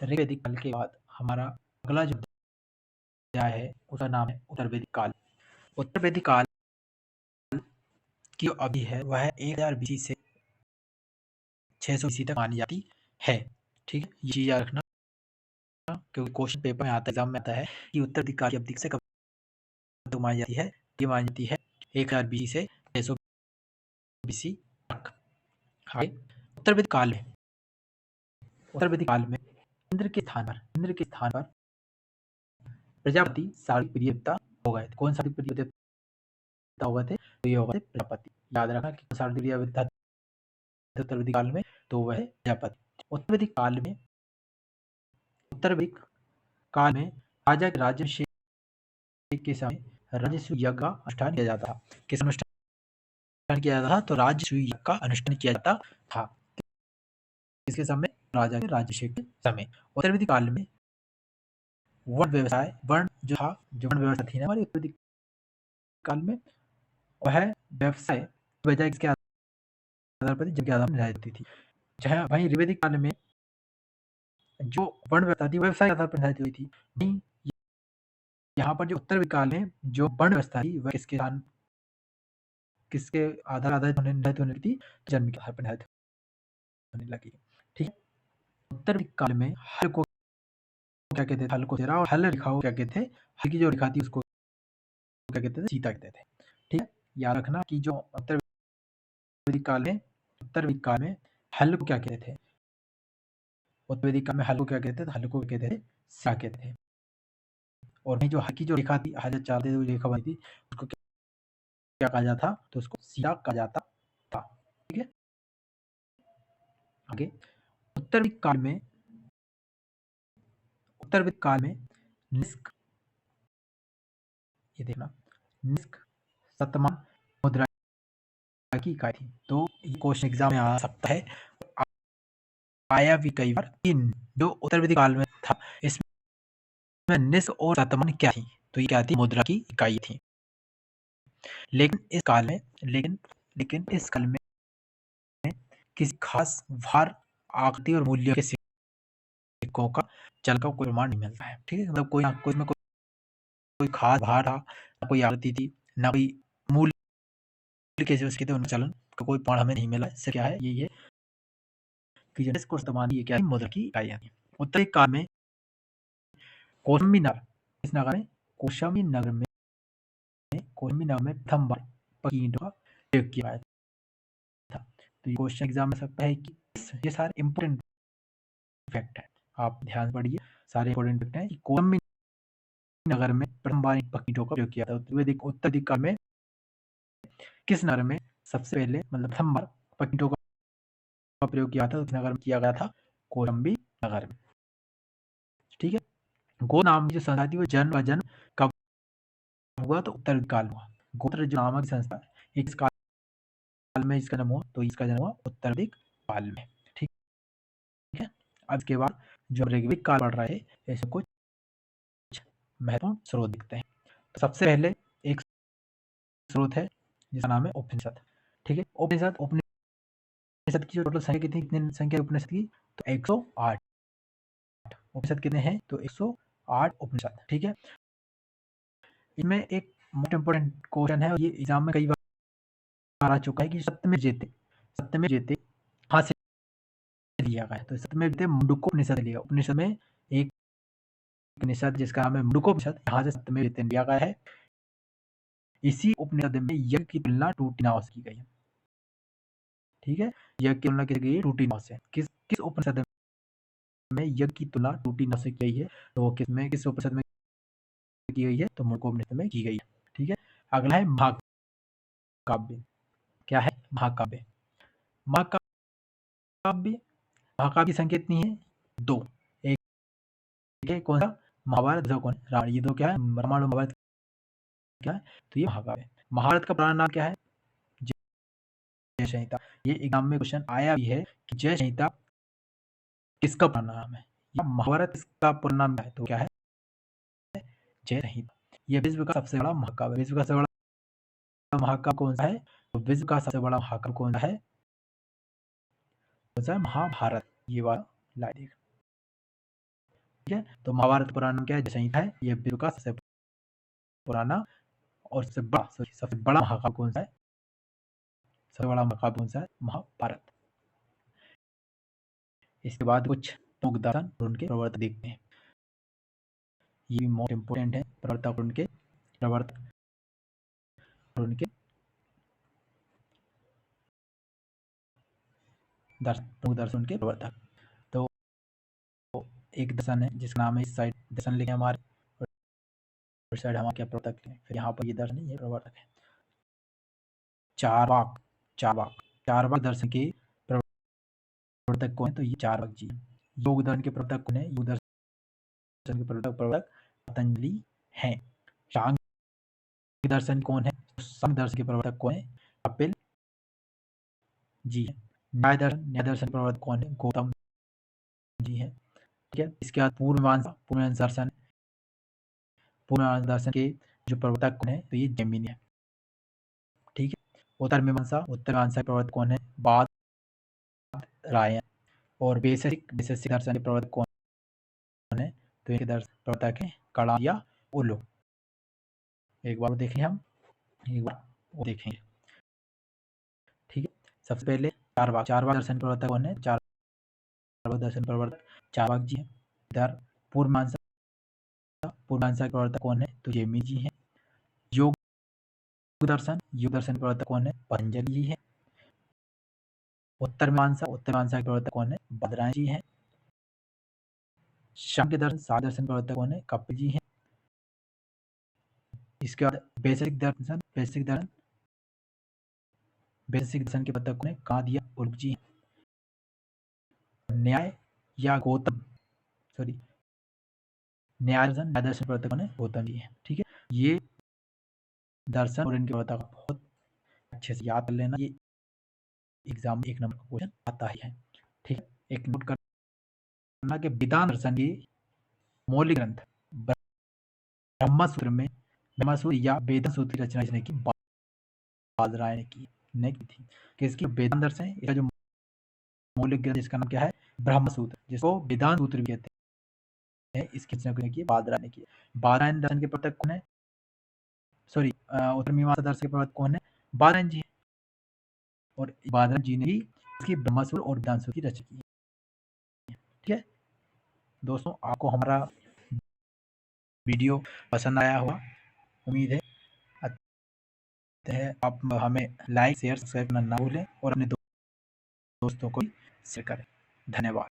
ऋग्वेदिक वैदिक काल के बाद हमारा अगला जो अध्याय है उसका नाम है उत्तर वैदिक काल। उत्तर वैदिक काल की जो अवधि है वह 1000 बीसी से 600 बीसी तक मानी जाती है। ठीक है, ये चीज याद रखना क्योंकि क्वेश्चन पेपर में आता है, एग्जाम में आता है कि उत्तर वैदिक काल की अवधि से कब तक मानी जाती है। ये मानी जाती है 1000 बीसी से 600 बीसी तक। आगे उत्तर वैदिक काल में इंद्र के स्थान पर प्रजापति सारी प्रिय देवता हो गए थे। कौन सा प्रिय देवता हो गए थे? तो ये हो गए थे प्रजापति। याद रखना कि सारी प्रिय देवता उत्तर वैदिक काल में, तो वह प्रजापति। उत्तर वैदिक काल में राजा के राज्याभिषेक के समय राजसूय यज्ञ का अनुष्ठान किया जाता था। किस अनुष्ठान किया जाता था? तो राजसूय यज्ञ का अनुष्ठान किया जाता था। किसके समय? राजा के राज्याभिषेक के समय। उत्तर वैदिक काल में वर्ण व्यवसाय जो वर्ण व्यवस्था थी ना हमारी उत्तर वैदिक काल में, वह व्यवसाय बजाय किसके आधार पर जब आधार पर निर्धारित होती थी। जहाँ वहीं ऋग्वेदिक काल में जो वर्ण व्यवस्था थी व्यवसाय के आधार पर निर्धारित हुई थी। वहीं यहाँ पर जो उत्तर वैदिक काल में जो वर्ण व्यवस्था थी वह किसके आधार आधारित होने निर्धारित होने लगी थी? जन्म के आधार पर निर्धारित होने लगी। ठीक है, उत्तर वैदिक काल में हल को क्या कहते थे? हल को तेरा और हल रेखा को क्या कहते थे? हल की जो रेखा थी उसको क्या कहते थे? सीता कहते थे। ठीक है, याद रखना कि जो उत्तर वैदिक काल में हल को क्या कहते थे? उत्तर वैदिक काल में हल को क्या कहते थे? हल को कहते थे सीता कहते थे। और वहीं जो हल की जो रेखा थी, हल चाहते जो रेखा बनी थी उसको क्या कहा जाता था? तो उसको सीता कहा जाता था। ठीक है, आगे उत्तर वैदिक काल में निष्क, ये देखना, निष्क शतमान मुद्रा की इकाई थी। तो ये क्वेश्चन एग्जाम में आ सकता है, आया भी कई बार। इन जो उत्तर वैदिक काल में था इसमें निष्क और शतमान क्या थी? तो ये क्या थी? मुद्रा की इकाई थी। लेकिन इस काल में किसी खास भार, आकृति और मूल्य के सिक्कों का चल का कोई प्रमाण नहीं मिलता है। ठीक है, मतलब कोई खास भार था, ना कोई आकृति थी, ना कोई मूल्य कैसे उसके थे उनका चलन का कोई प्रमाण हमें नहीं मिला। इससे क्या है? यही है कि जो निष्क और शतमान ये क्या है? मुद्रा की इकाइयां थी। उत्तरी काल में कौशाम्बी नगर, इस नगर में कौशाम्बी नगर में प्रथम बार पकी ईंटों का प्रयोग किया गया था। तो ये क्वेश्चन एग्जाम में सकता है कि ये सारे इंपोर्टेंट फैक्ट है, आप ध्यान पढ़िए। सारे इंपोर्टेंट फैक्ट है कि कौशाम्बी नगर में प्रथम बार पकी ईंटों का प्रयोग किया था। उत्तर वैदिक काल में किस नगर में सबसे पहले मतलब प्रथम बार पकी ईंटों का प्रयोग किया था? उस नगर में किया गया था कौशाम्बी नगर में। ठीक है, गो नाम की जो संस्था थी वो जन्म कब हुआ? तो उत्तर काल हुआ। गोत्र जो नामक संस्था इस काल में इसका जन्म हुआ, तो इसका जन्म हुआ उत्तर वैदिक काल में। ठीक है, अब इसके बाद जो ऋग्वेदिक काल पढ़ रहे हैं ऐसे कुछ महत्वपूर्ण स्रोत दिखते हैं। तो सबसे पहले एक स्रोत है जिसका नाम है उपनिषद। ठीक है, उपनिषद की जो टोटल संख्या कितनी कितनी संख्या उपनिषद की? तो 108 उपनिषद कितने हैं? तो 108 उपनिषद। ठीक है, इसमें एक मोस्ट इंपोर्टेंट क्वेश्चन है और ये एग्जाम में कई बार आ चुका है कि सत्यमेव जयते कहाँ से लिया गया है? तो सत्यमेव जयते मुंडकोपनिषद लिया। उपनिषद में एक उपनिषद जिसका नाम है मुंडकोपनिषद, यहाँ से सत्यमेव जयते लिया गया है। इसी उपनिषद में यज्ञ की तुलना टूटी नाव से की गई है। ठीक है, यज्ञ की तुलना की गई है टूटी नाव से। किस उपनिषद में यज्ञ की तुलना टूटी नाव से की गई है? तो वो किस उपनिषद में की गई है? तो मुंडकोपनिषद में की गई है। ठीक है, अगला है महाकाव्य। क्या है? महाकाव्य। महाकाव्य महाकाव्य की संख्या कितनी है? 2। एक है कौन सा? महाभारत, दूसरा कौन है? रामायण। ये दो क्या है? रामायण और महाभारत क्या है? तो ये महाकाव्य। महाभारत का पुराना नाम क्या है? जय संहिता। ये एग्जाम में क्वेश्चन आया भी है कि जय संहिता किसका पुराना नाम है या महाभारत इसका पूरा नाम क्या है? तो क्या है? जय संहिता। ये विश्व का सबसे बड़ा महाकाव्य। विश्व का सबसे बड़ा महाकाव्य कौन सा है? तो विश्व का सबसे बड़ा महाकाव्य कौन सा है? महाभारत। ये वाला लाइन है। तो महाभारत पुराण में क्या है, संहिता है, ये विश्व का सबसे पुराना और सबसे बड़ा महाकाव्य कौन सा है? सबसे बड़ा महाकाव्य कौन सा है? महाभारत। इसके बाद कुछ प्रमुख दर्शन और उनके प्रवर्तक देखते हैं। ये भी मोस्ट इम्पोर्टेंट है, प्रवर्तक और उनके प्रवर्तक और उनके प्रमुख दर्शन, उनके प्रवर्तक। तो एक दर्शन है जिसका नाम है, इस साइड दर्शन लिखे हमारे, और साइड हमारे क्या प्रवर्तक है। फिर यहाँ पर ये दर्शन है, ये प्रवर्तक है। चारवाक चारवाक दर्शन के प्रवर्तक कौन है? तो ये चारवाक जी। योग दर्शन के प्रवर्तक कौन है? योग दर्शन के प्रवर्तक पतंजलि हैं। सांख्य दर्शन कौन है? सांख्य दर्शन के प्रवर्तक कौन है? कपिल जी है। न्याय दर्शन प्रवर्तक कौन है? गौतम जी है। ठीक है। इसके बाद पूर्व मीमांसा दर्शन के जो प्रवर्तक कौन है? तो ये जैमिनी है। ठीक है। उत्तर मीमांसा के प्रवर्तक कौन है? बादरायण। और वैशेषिक दर्शन के प्रवर्तक कौन है? तो इनके प्रवर्तक है कणाद या उल्लू। एक बार देखें हम, एक बार वो देखेंगे। ठीक है। सबसे पहले चारवाक दर्शन प्रवर्तक कौन है? चारवाक दर्शन प्रवर्तक चारवाक जी है। इधर पूर्व मीमांसा के प्रवर्तक कौन है? तो जैमिनी जी है। योग दर्शन प्रवर्तक कौन है? पतंजलि जी है। उत्तर मीमांसा के प्रवर्तक कौन है? बादरायण जी है। सांख्य दर्शन प्रवर्तक कौन है? कपिल जी है। इसके बाद वैशेषिक दर्शन के प्रवर्तक कौन है? कणाद या उल्लू जी है। न्याय दर्शन प्रवर्तक कौन है? गौतम जी है। ठीक है। ये दर्शन और इनके प्रवर्तक बहुत अच्छे से याद कर लेना, ये एग्जाम में 1 नंबर का क्वेश्चन आता ही है। ठीक है। एक नोट करना कि वेदांत दर्शन की मौलिक ग्रंथ ब्रह्मसूत्र या वेदांत सूत्र की रचना इसने की बादरायण ने की थी। किसकी? वेदांत दर्शन। इसका जो मौलिक ग्रंथ, इसका नाम क्या है? ब्रह्मसूत्र, जिसको वेदांत सूत्र भी कहते हैं। इसकी रचना की बादरायण ने की। बादरायण दर्शन के प्रवर्तक कौन है? उत्तर मीमांसा दर्शन के प्रवर्तक कौन है? बादरायण जी। और बादरायण जी ने ही इसकी ब्रह्मसूत्र और वेदांत सूत्र की रचना की। ठीक है दोस्तों, आपको हमारा वीडियो पसंद आया होगा, उम्मीद है। आप हमें लाइक शेयर सब्सक्राइब करना ना भूलें और अपने दोस्तों को शेयर करें। धन्यवाद।